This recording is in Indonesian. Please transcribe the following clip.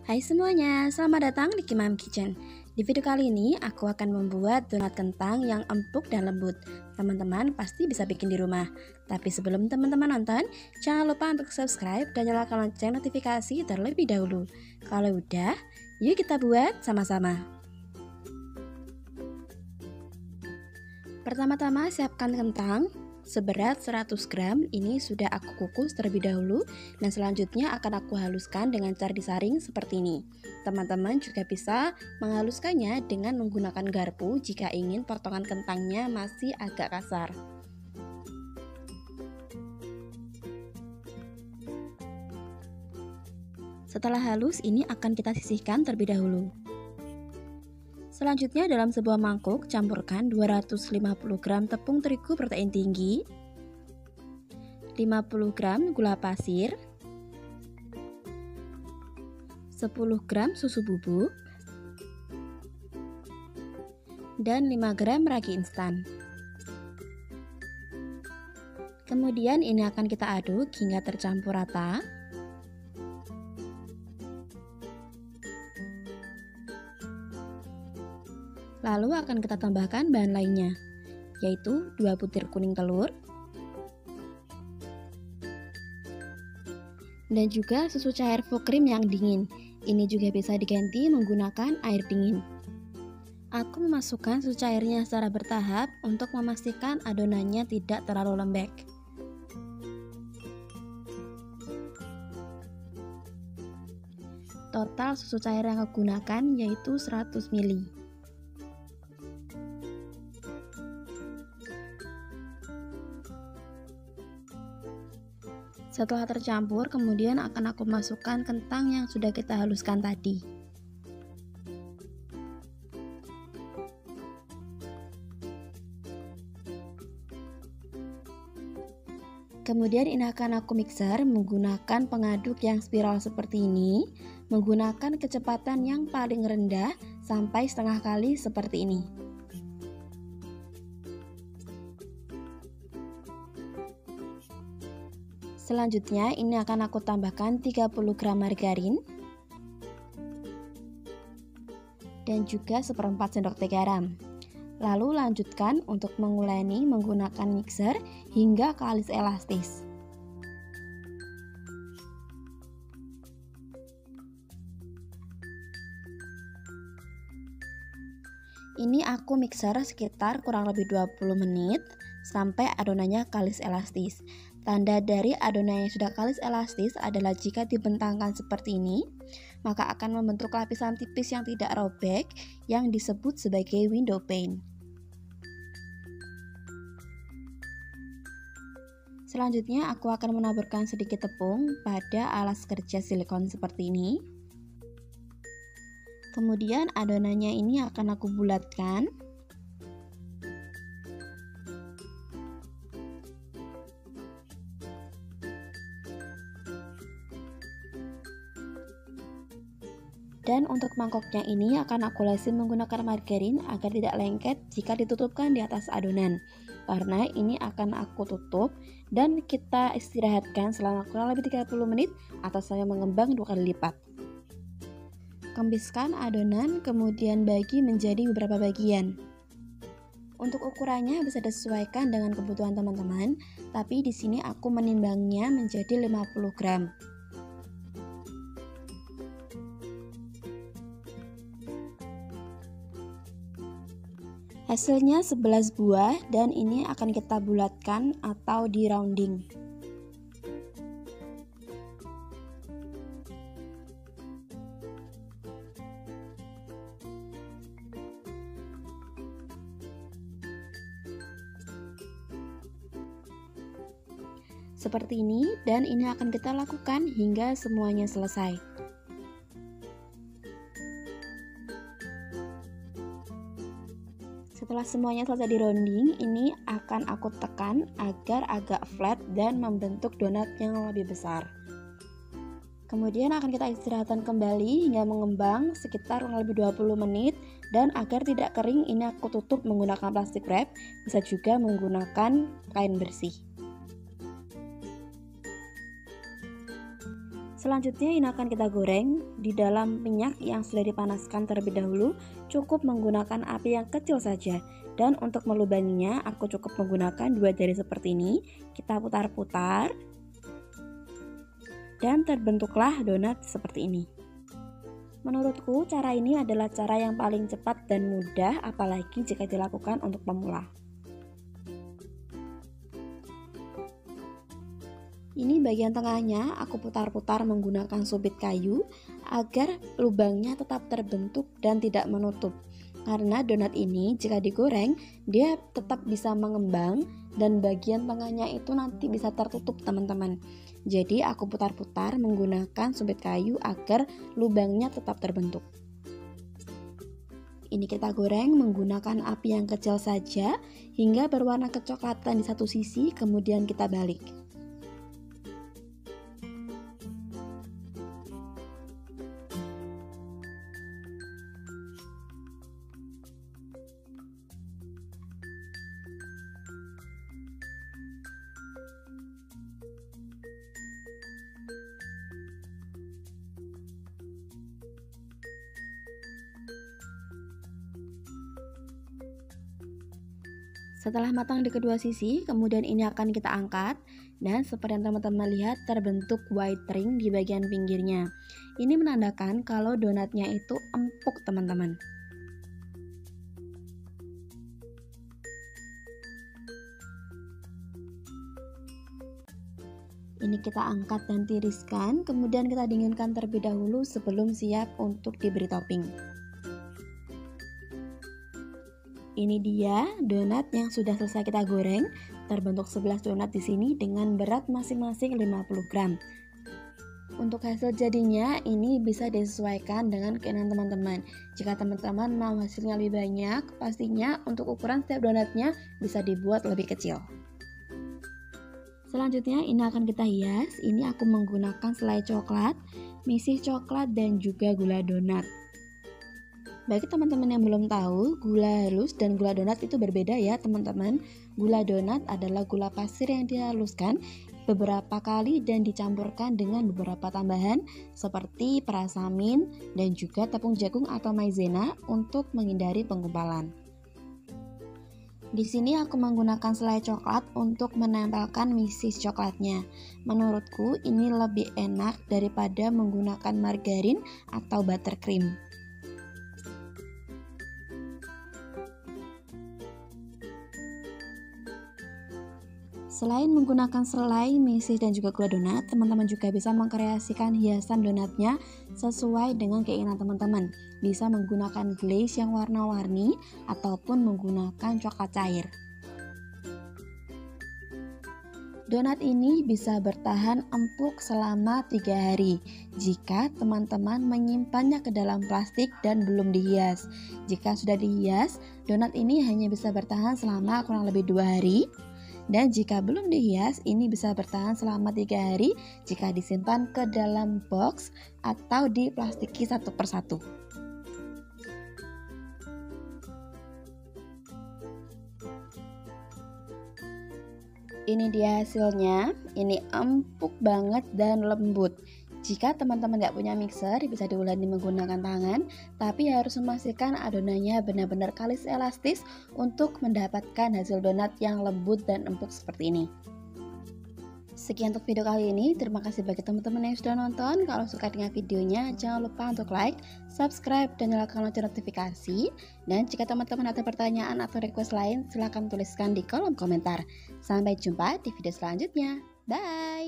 Hai semuanya, selamat datang di Kimam Kitchen. Di video kali ini aku akan membuat donat kentang yang empuk dan lembut. Teman-teman pasti bisa bikin di rumah. Tapi sebelum teman-teman nonton, jangan lupa untuk subscribe dan nyalakan lonceng notifikasi terlebih dahulu. Kalau udah, yuk kita buat sama-sama. Pertama-tama siapkan kentang seberat 100 gram. Ini sudah aku kukus terlebih dahulu, dan selanjutnya akan aku haluskan dengan cara disaring seperti ini. Teman-teman juga bisa menghaluskannya dengan menggunakan garpu jika ingin potongan kentangnya masih agak kasar. Setelah halus, ini akan kita sisihkan terlebih dahulu. Selanjutnya dalam sebuah mangkuk campurkan 250 gram tepung terigu protein tinggi, 50 gram gula pasir, 10 gram susu bubuk, dan 5 gram ragi instan. Kemudian ini akan kita aduk hingga tercampur rata. Lalu akan kita tambahkan bahan lainnya, yaitu 2 butir kuning telur dan juga susu cair full cream yang dingin. Ini juga bisa diganti menggunakan air dingin. Aku memasukkan susu cairnya secara bertahap untuk memastikan adonannya tidak terlalu lembek. Total susu cair yang aku gunakan yaitu 100 ml. Setelah tercampur, kemudian akan aku masukkan kentang yang sudah kita haluskan tadi. Kemudian ini akan aku mixer menggunakan pengaduk yang spiral seperti ini, menggunakan kecepatan yang paling rendah sampai setengah kali seperti ini. Selanjutnya ini akan aku tambahkan 30 gram margarin dan juga seperempat sendok teh garam. Lalu lanjutkan untuk menguleni menggunakan mixer hingga kalis elastis. Ini aku mixer sekitar kurang lebih 20 menit sampai adonannya kalis elastis. Tanda dari adonan yang sudah kalis elastis adalah jika dibentangkan seperti ini, maka akan membentuk lapisan tipis yang tidak robek yang disebut sebagai window pane. Selanjutnya aku akan menaburkan sedikit tepung pada alas kerja silikon seperti ini. Kemudian adonannya ini akan aku bulatkan. Dan untuk mangkoknya ini akan aku lesin menggunakan margarin agar tidak lengket jika ditutupkan di atas adonan. Karena ini akan aku tutup dan kita istirahatkan selama kurang lebih 30 menit atau sampai mengembang 2 kali lipat. Kembiskan adonan kemudian bagi menjadi beberapa bagian. Untuk ukurannya bisa disesuaikan dengan kebutuhan teman-teman, tapi di sini aku menimbangnya menjadi 50 gram. Hasilnya 11 buah dan ini akan kita bulatkan atau di rounding. Seperti ini, dan ini akan kita lakukan hingga semuanya selesai. Setelah semuanya selesai di rounding, ini akan aku tekan agar agak flat dan membentuk donat yang lebih besar. Kemudian akan kita istirahatkan kembali hingga mengembang sekitar kurang lebih 20 menit, dan agar tidak kering ini aku tutup menggunakan plastik wrap, bisa juga menggunakan kain bersih. Selanjutnya ini akan kita goreng di dalam minyak yang sudah dipanaskan terlebih dahulu. Cukup menggunakan api yang kecil saja. Dan untuk melubanginya aku cukup menggunakan 2 jari seperti ini. Kita putar-putar dan terbentuklah donat seperti ini. Menurutku cara ini adalah cara yang paling cepat dan mudah, apalagi jika dilakukan untuk pemula. Ini bagian tengahnya aku putar-putar menggunakan subit kayu agar lubangnya tetap terbentuk dan tidak menutup. Karena donat ini jika digoreng dia tetap bisa mengembang dan bagian tengahnya itu nanti bisa tertutup teman-teman. Jadi aku putar-putar menggunakan subit kayu agar lubangnya tetap terbentuk. Ini kita goreng menggunakan api yang kecil saja hingga berwarna kecoklatan di satu sisi, kemudian kita balik. Setelah matang di kedua sisi, kemudian ini akan kita angkat dan seperti yang teman-teman lihat terbentuk white ring di bagian pinggirnya. Ini menandakan kalau donatnya itu empuk teman-teman. Ini kita angkat dan tiriskan, kemudian kita dinginkan terlebih dahulu sebelum siap untuk diberi topping. Ini dia donat yang sudah selesai kita goreng. Terbentuk 11 donat di sini dengan berat masing-masing 50 gram. Untuk hasil jadinya ini bisa disesuaikan dengan keinginan teman-teman. Jika teman-teman mau hasilnya lebih banyak, pastinya untuk ukuran setiap donatnya bisa dibuat lebih kecil. Selanjutnya ini akan kita hias. Ini aku menggunakan selai coklat, misis coklat, dan juga gula donat. Bagi teman-teman yang belum tahu, gula halus dan gula donat itu berbeda ya teman-teman. Gula donat adalah gula pasir yang dihaluskan beberapa kali dan dicampurkan dengan beberapa tambahan seperti perasamin dan juga tepung jagung atau maizena untuk menghindari penggumpalan. Di sini aku menggunakan selai coklat untuk menempelkan misis coklatnya. Menurutku ini lebih enak daripada menggunakan margarin atau buttercream. Selain menggunakan selai, misis, dan juga gula donat, teman-teman juga bisa mengkreasikan hiasan donatnya sesuai dengan keinginan teman-teman. Bisa menggunakan glaze yang warna-warni ataupun menggunakan coklat cair. Donat ini bisa bertahan empuk selama 3 hari jika teman-teman menyimpannya ke dalam plastik dan belum dihias. Jika sudah dihias, donat ini hanya bisa bertahan selama kurang lebih 2 hari. Dan jika belum dihias, ini bisa bertahan selama 3 hari jika disimpan ke dalam box atau diplastiki satu persatu. Ini dia hasilnya, ini empuk banget dan lembut. Jika teman-teman tidak punya mixer, bisa diuleni menggunakan tangan, tapi harus memastikan adonannya benar-benar kalis elastis untuk mendapatkan hasil donat yang lembut dan empuk seperti ini. Sekian untuk video kali ini, terima kasih bagi teman-teman yang sudah nonton. Kalau suka dengan videonya, jangan lupa untuk like, subscribe, dan nyalakan lonceng notifikasi. Dan jika teman-teman ada pertanyaan atau request lain, silahkan tuliskan di kolom komentar. Sampai jumpa di video selanjutnya. Bye!